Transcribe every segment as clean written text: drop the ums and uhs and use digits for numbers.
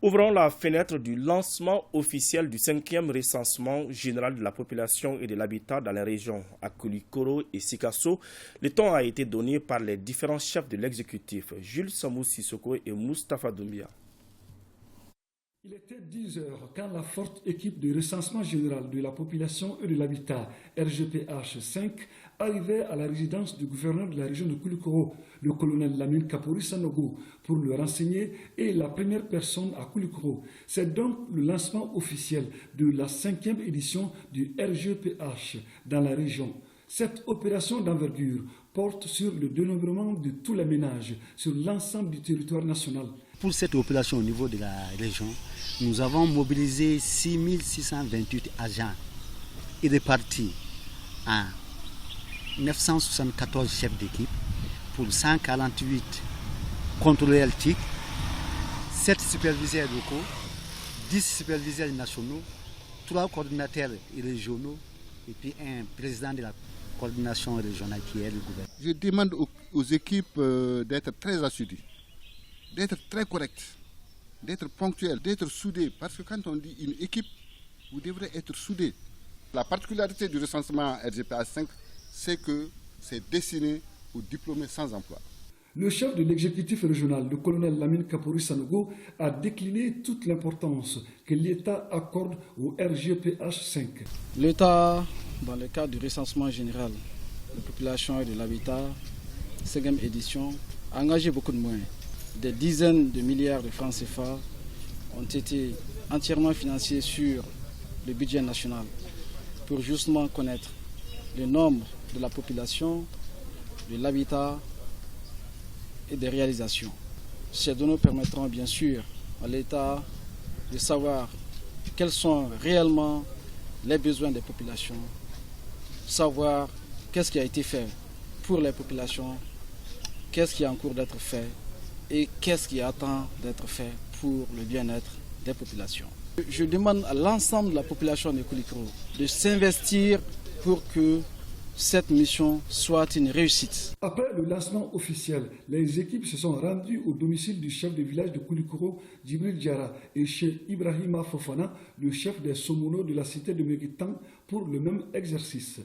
Ouvrons la fenêtre du lancement officiel du 5e recensement général de la population et de l'habitat dans les régions Koulikoro et Sikasso. Le ton a été donné par les différents chefs de l'exécutif, Jules Samou Sissoko et Moustapha Doumbia. Il était 10 heures quand la forte équipe de recensement général de la population et de l'habitat, RGPH 5, arrivait à la résidence du gouverneur de la région de Koulikoro, le colonel Lamine Kapori Sanogo, pour le renseigner et la première personne à Koulikoro. C'est donc le lancement officiel de la 5e édition du RGPH dans la région. Cette opération d'envergure porte sur le dénombrement de tous les ménages sur l'ensemble du territoire national. Pour cette opération au niveau de la région, nous avons mobilisé 6628 agents et répartis en 974 chefs d'équipe pour 148 contrôleurs TIC, 7 superviseurs locaux, 10 superviseurs nationaux, 3 coordinateurs régionaux et puis un président de la coordination régionale qui est le gouvernement. Je demande aux équipes d'être très assidues, d'être très correctes, d'être ponctuelles, d'être soudées. Parce que quand on dit une équipe, vous devrez être soudés. La particularité du recensement RGPH 5, c'est que c'est destiné aux diplômés sans emploi. Le chef de l'exécutif régional, le colonel Lamine Kapori Sanogo, a décliné toute l'importance que l'État accorde au RGPH 5. L'État, dans le cadre du recensement général de la population et de l'habitat, 5e édition, a engagé beaucoup de moyens. Des dizaines de milliards de francs CFA ont été entièrement financés sur le budget national pour justement connaître le nombre de la population, de l'habitat et des réalisations. Ces données permettront bien sûr à l'État de savoir quels sont réellement les besoins des populations, savoir qu'est-ce qui a été fait pour les populations, qu'est-ce qui est en cours d'être fait et qu'est-ce qui attend d'être fait pour le bien-être des populations. Je demande à l'ensemble de la population de Koulikoro de s'investir pour que cette mission soit une réussite. Après le lancement officiel, les équipes se sont rendues au domicile du chef de village de Koulikoro, Djibril Diarra, et chez Ibrahima Fofana, le chef des Somono de la cité de Meguitan, pour le même exercice.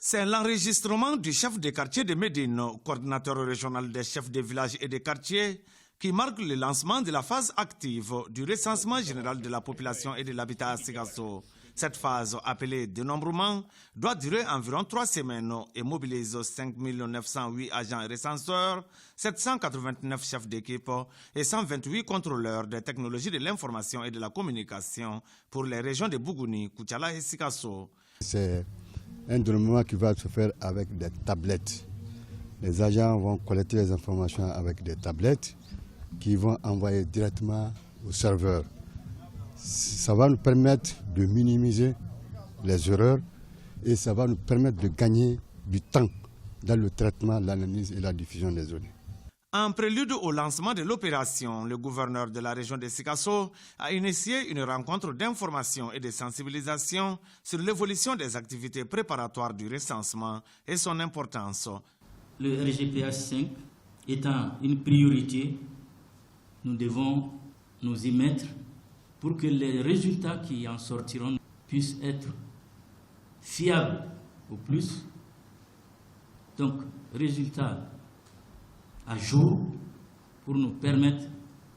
C'est l'enregistrement du chef de quartier de Médine, coordinateur régional des chefs de village et des quartiers, qui marque le lancement de la phase active du recensement général de la population et de l'habitat à Sikasso. Cette phase, appelée dénombrement, doit durer environ 3 semaines et mobilise 5 908 agents et recenseurs, 789 chefs d'équipe et 128 contrôleurs des technologies de l'information et de la communication pour les régions de Bougouni, Koutiala et Sikasso. C'est un dénombrement qui va se faire avec des tablettes. Les agents vont collecter les informations avec des tablettes qui vont envoyer directement au serveur. Ça va nous permettre de minimiser les erreurs et ça va nous permettre de gagner du temps dans le traitement, l'analyse et la diffusion des données. En prélude au lancement de l'opération, le gouverneur de la région de Sikasso a initié une rencontre d'information et de sensibilisation sur l'évolution des activités préparatoires du recensement et son importance. Le RGPH 5 étant une priorité, nous devons nous y mettre pour que les résultats qui en sortiront puissent être fiables au plus. Donc, résultats à jour pour nous permettre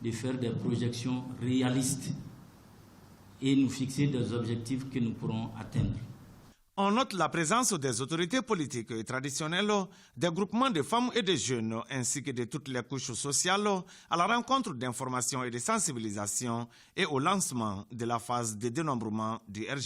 de faire des projections réalistes et nous fixer des objectifs que nous pourrons atteindre. On note la présence des autorités politiques et traditionnelles, des groupements de femmes et de jeunes, ainsi que de toutes les couches sociales, à la rencontre d'information et de sensibilisation et au lancement de la phase de dénombrement du RG.